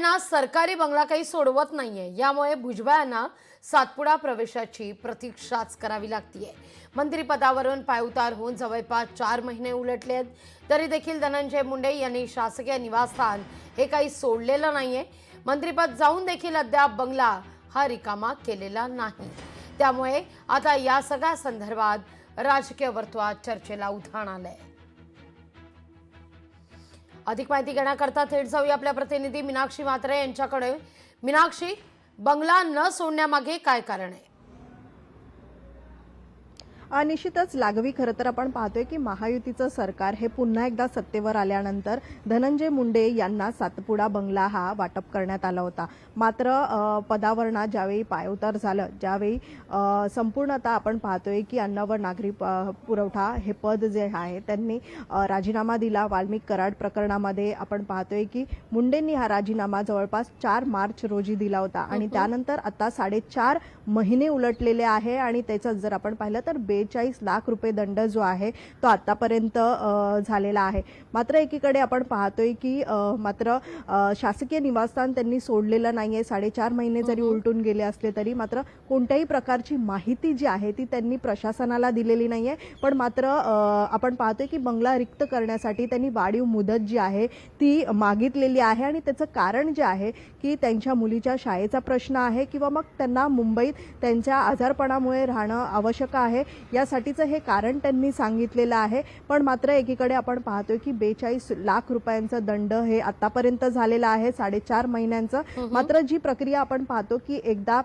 यांना सरकारी बंगला काही सोडवत नाहीये। यामुळे भुजबळ यांना सातपुडा प्रवेशाची प्रतीक्षाच करावी लागतीये। मंत्रिपदावरून पायउतार होऊन जवळपास 4 महिने उलटले आहेत, तरी देखील धनंजय मुंडे यांनी शासकीय निवासस्थान हे काही सोडलेलं नाहीये। मंत्रिपद जाऊन देखील अद्याप बंगला हा रिकामा केलेला नाही। त्यामुळे आता या सगळ्या संदर्भात राजकीय वर्तुळात चर्चेला उधाण आलंय। अधिक माहिती घेण्याकरता थेट जाऊया आपल्या प्रतिनिधी मीनाक्षी म्हात्रे यांच्याकडे। मीनाक्षी, बंगला न सोडण्यामागे काय कारण आहे? निश्चितच लागवी खरं तर आपण पाहतोय की महायुतीचं सरकार हे पुन्हा एकदा सत्तेवर आल्यानंतर धनंजय मुंडे यांना सातपुडा बंगला हा वाटप करण्यात आला होता। मात्र पदावरना ज्यावेळी पायउतार झालं, ज्यावेळी संपूर्णतः आपण पाहतोय की अन्न व नागरी पुरवठा हे पद जे आहे त्यांनी राजीनामा दिला। वाल्मिक कराड प्रकरणामध्ये आपण पाहतोय की मुंडेंनी हा राजीनामा जवळपास 4 मार्च रोजी दिला होता आणि त्यानंतर आता 4.5 महिने उलटलेले आहे आणि त्याचं जर आपण पाहिलं तर 42 लाख रुपये दंड जो आहे तो आतापर्यंत झालेला आहे। मात्र एकीकडे आपण पाहतोय की मात्र शासकीय निवासस्थान त्यांनी सोडलेलं नाहीये। 4.5 महिने जरी उलटून गेले असले तरी मात्र कोणत्याही प्रकारची माहिती जी आहे ती त्यांनी प्रशासनाला दिलेली नाहीये। पण मात्र आपण पाहतोय की बंगला रिक्त करण्यासाठी त्यांनी वाढीव मुदत जी आहे ती मागितलेली आहे आणि त्याचं कारण जे आहे की त्यांच्या मुलीच्या शाळेचा प्रश्न आहे किंवा मग त्यांना मुंबईत त्यांच्या आजारपणामुळे राहणं आवश्यक आहे, यासाठीचं हे कारण त्यांनी सांगितलेलं आहे। पण मात्र एकीकडे आपण पाहतोय की 42 लाख रुपयांचा दंड हे आतापर्यंत झालेला आहे 4.5 महिन्यांचं। मात्र जी प्रक्रिया आपण पाहतो की एकदा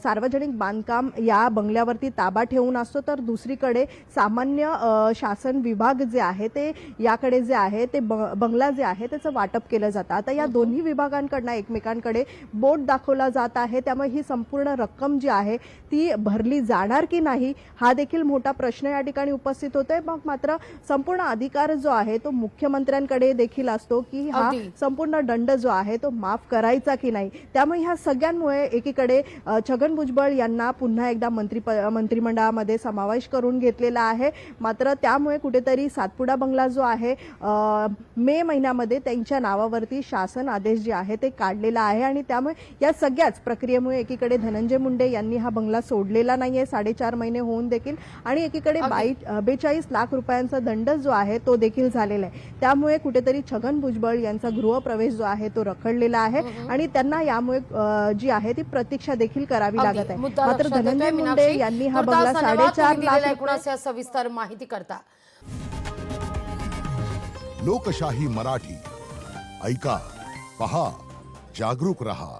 सार्वजनिक बांधकाम या बंगल्यावरती ताबा ठेवून असतो तर दुसरीकडे सामान्य शासन विभाग जे आहे ते याकडे जे आहे ते बंगला जे आहे त्याचं वाटप केलं जातं। आता या दोन्ही विभागांकडून एकमेकांकडे बोट दाखवला जात आहे, त्यामुळे ही संपूर्ण रक्कम जी आहे ती भरली जाणार की नाही हा देखील मोठा प्रश्न या ठिकाणी उपस्थित होतोय। मग मात्र संपूर्ण अधिकार जो आहे तो मुख्यमंत्र्यांकडे देखील असतो की हा संपूर्ण दंड जो आहे तो माफ करायचा की नाही। त्यामुळे ह्या सगळ्यांमुळे एकीकडे छगन भुजबळ यांना पुन्हा एकदा मंत्रिमंडळामध्ये समावेश करून घेतलेला आहे। मात्र त्यामुळे कुठेतरी सातपुडा बंगला जो आहे मे महिन्यामध्ये त्यांच्या नावावरती शासन आदेश जे आहे ते काढलेला आहे आणि त्यामुळे या सगळ्याच प्रक्रियेमुळे एकीकडे धनंजय मुंडे यांनी हा बंगला सोडलेला नाहीये 4.5 महिने होऊन देखील आणि एकीकडे 42 लाख रुपयांचा दंड जो आहे तो देखील झालेला आहे। त्यामुळे कुठेतरी छगन भुजबळ यांचा गृहप्रवेश जो आहे तो रखडलेला आहे आणि त्यांना यामुळे जी आहे ती प्रतीक्षा देखील करावी लागत आहे। मात्र धनंजय मुंडे यांनी हा बंगला 4.5 लाख सविस्तर माहिती करता। लोकशाही मराठी ऐका, पहा, जागरूक रहा।